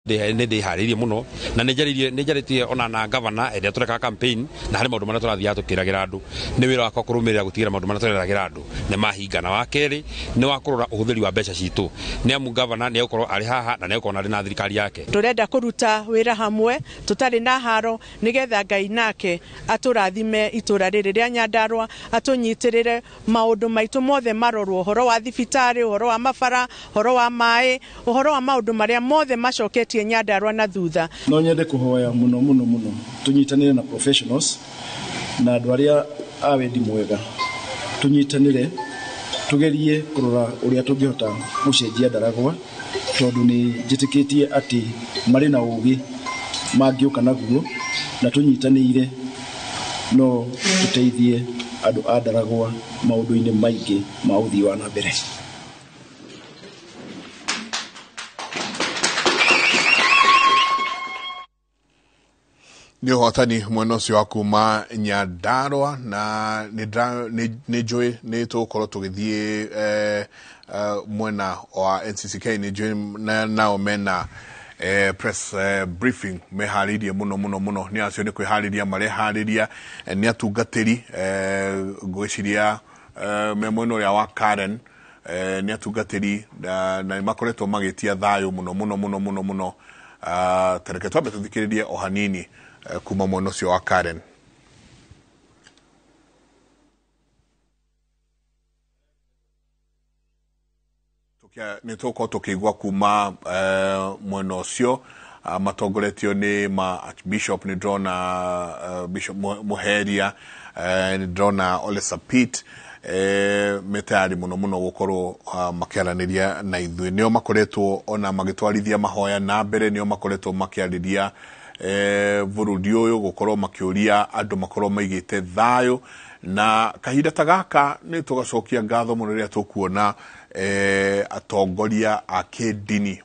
Nĩ harĩirie mũno na nĩ njaritie ona na governor ĩrĩa tũreka campaign na harĩ maũndũ marĩa tũrathiaga tũkĩragĩra andũ nĩ wĩra wakwa kũrũmĩrĩra gũtigĩrĩra maũndũ marĩa tũreragĩra andũ nĩ mahinga na wa kerĩ nĩ wa kũrora ũhũthĩri wa mbeca citũ nĩ amu governor nĩ egũkorwo arĩ haha na nĩ egũkorwo arĩ na thirikari yake. Tũrenda kũruta wĩra hamwe tũtarĩ na haro nĩgetha Ngai nake atũrathime itũra rĩrĩ rĩa Nyandarua atũnyitĩrĩre maũndũ maitũ mothe marorwo ũhoro wa thibitarĩ ũhoro wa mabara ũhoro wa maĩ ũhoro wa maũndũ marĩa mothe macoketie Nyandarua na thutha. No nyende kũhoya mũno tũnyitanĩre na professionals na andũ arĩa a wendi mwega tũnyitanĩre tugerie kũrora ũrĩa tũngĩhota gũcenjia Ndaragwa tondũ nĩ njĩtĩkĩtie atĩ marĩ na ũũgĩ mangĩũka naguo na tũnyitanĩire no tũteithie andũ a Ndaragwa maũndũ-inĩ maingĩ ma ũthii wa na mbere. Nĩ ũhotani mwena ũcio wa kuma Nyandarua na nĩ njũĩ nĩ tũgũkorwo tũgĩthiĩ mwena wa NCCK nĩ njũĩ nao mena press briefing meharĩirie mũno nĩ acio nĩ kwĩharĩria mareharĩria nĩ atungatĩri ngwĩciria me mwena ũrĩa wa Karen nĩ atungatĩri na nĩ makoretwo magĩtia thayũ mũno tareke twambe tũthikĩrĩrie o hanini kuma mwena ũcio wa Karen. Nĩ tũkorwo tũkĩigua kuma mwena ũcio matongoretio nĩ Archbishop nĩ ndĩrona Bishop Mũheria nĩ ndĩrona Ole Sapit metayari mũno gũkorwo makĩaranĩria na ithuĩ nĩo makoretwo ona magĩtwarithia mahoya na mbere nĩo makoretwo makĩarĩria bũrũri ũyũ gũkorwo makĩũria andũ makorwo maigĩte thayũ na kahinda ta gaka nĩ tũgacokia ngatho mũno rĩrĩa tũkuona atongoria a kĩndini